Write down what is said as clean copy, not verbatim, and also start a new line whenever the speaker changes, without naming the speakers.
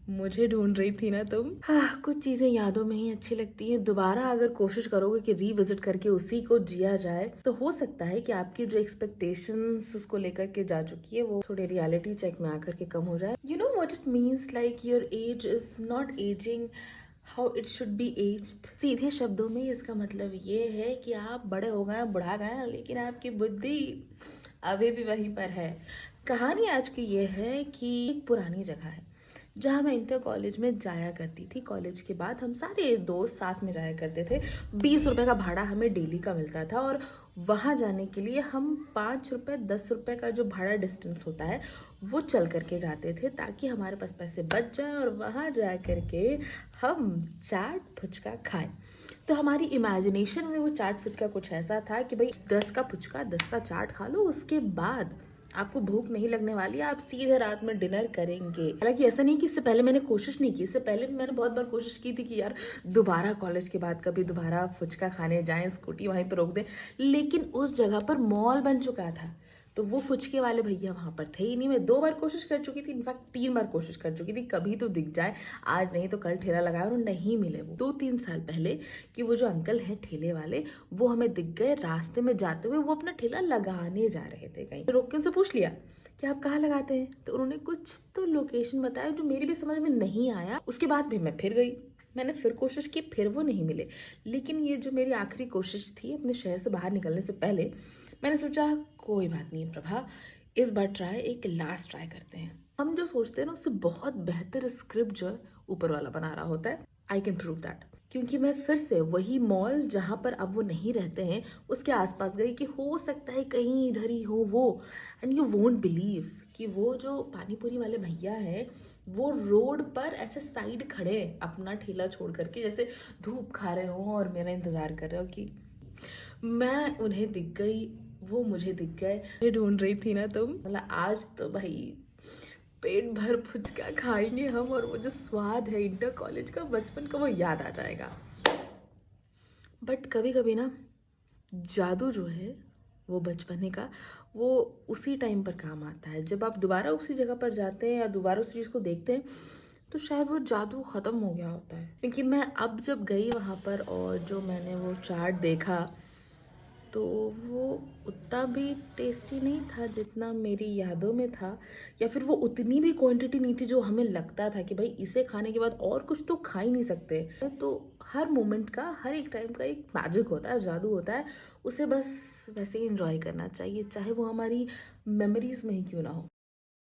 मुझे ढूंढ रही थी ना तुम। हाँ, कुछ चीजें यादों में ही अच्छी लगती हैं। दोबारा अगर कोशिश करोगे कि रीविजिट करके उसी को जिया जाए तो हो सकता है कि आपकी जो एक्सपेक्टेशंस उसको लेकर के जा चुकी है वो थोड़े रियलिटी चेक में आकर के कम हो जाए। You know what it means, like your age is not ageing how it should be aged. सीधे शब्दों में इसका मतलब ये है कि आप बड़े हो गए, बुढ़ा गए, लेकिन आपकी बुद्धि अभी भी वहीं पर है। कहानी आज की ये है कि एक पुरानी जगह है जहाँ मैं इंटर कॉलेज में जाया करती थी। कॉलेज के बाद हम सारे दोस्त साथ में जाया करते थे। 20 रुपए का भाड़ा हमें डेली का मिलता था और वहाँ जाने के लिए हम 5 रुपए 10 रुपए का जो भाड़ा डिस्टेंस होता है वो चल करके जाते थे ताकि हमारे पास पैसे बच जाए और वहाँ जा करके हम चाट फुचका खाएं। तो हमारी इमेजिनेशन में वो चाट फुचका कुछ ऐसा था कि भाई 10 का फुचका 10 का चाट खा लो, उसके बाद आपको भूख नहीं लगने वाली, आप सीधे रात में डिनर करेंगे। हालांकि ऐसा नहीं कि इससे पहले मैंने कोशिश नहीं की, इससे पहले भी मैंने बहुत बार कोशिश की थी कि यार दोबारा कॉलेज के बाद कभी दोबारा फुचका खाने जाएं, स्कूटी वहीं पर रोक दें, लेकिन उस जगह पर मॉल बन चुका था तो वो फुचके वाले भैया वहां पर थे ही नहीं। मैं 2 बार कोशिश कर चुकी थी, इनफैक्ट 3 बार कोशिश कर चुकी थी, कभी तो दिख जाए, आज नहीं तो कल ठेला लगाए और नहीं मिले। वो 2-3 साल पहले कि वो जो अंकल हैं ठेले वाले वो हमें दिख गए रास्ते में जाते हुए, वो अपना ठेला लगाने जा रहे थे कहीं। रोक के उनसे पूछ लिया कि आप कहाँ लगाते हैं, तो उन्होंने कुछ तो लोकेशन बताया जो मेरी भी समझ में नहीं आया। उसके बाद भी मैं फिर गई, मैंने फिर कोशिश की, फिर वो नहीं मिले। लेकिन ये जो मेरी आखिरी कोशिश थी अपने शहर से बाहर निकलने से पहले, मैंने सोचा कोई बात नहीं प्रभा, इस बार एक लास्ट ट्राई करते हैं। हम जो सोचते हैं ना उससे बहुत बेहतर स्क्रिप्ट जो है ऊपर वाला बना रहा होता है। I can prove that. क्योंकि मैं फिर से वही मॉल जहाँ पर अब वो नहीं रहते हैं उसके आसपास गई कि हो सकता है कहीं इधर ही हो वो। एंड यू वोंट बिलीव कि वो जो पानी पूरी वाले भैया हैं वो रोड पर ऐसे साइड खड़े अपना ठेला छोड़ करके, जैसे धूप खा रहे हो और मेरा इंतजार कर रहे हो कि मैं उन्हें दिख गई, वो मुझे दिख गए। मुझे ढूंढ रही थी ना तुम। मतलब आज तो भाई पेट भर फुचका खाएंगे हम और वो जो स्वाद है इंटर कॉलेज का, बचपन का, वो याद आ जाएगा। बट कभी कभी ना जादू जो है वो बचपने का, वो उसी टाइम पर काम आता है जब आप दोबारा उसी जगह पर जाते हैं या दोबारा उस चीज़ को देखते हैं तो शायद वो जादू ख़त्म हो गया होता है। क्योंकि मैं अब जब गई वहाँ पर और जो मैंने वो चाट देखा तो वो उतना भी टेस्टी नहीं था जितना मेरी यादों में था, या फिर वो उतनी भी क्वांटिटी नहीं थी जो हमें लगता था कि भाई इसे खाने के बाद और कुछ तो खा ही नहीं सकते। तो हर मोमेंट का, हर एक टाइम का एक मैजिक होता है, जादू होता है, उसे बस वैसे ही एंजॉय करना चाहिए, चाहे वो हमारी मेमोरीज में ही क्यों ना हो।